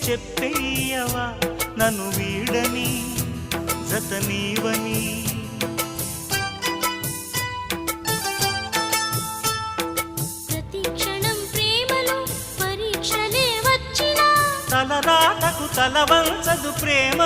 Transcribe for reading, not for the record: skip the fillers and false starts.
చెప్పేయవా నన్ను వీడని జత నీవని. ప్రతి క్షణం ప్రేమలో పరీక్షలే వచ్చినా తలరాతకు తల వంచదు ప్రేమ.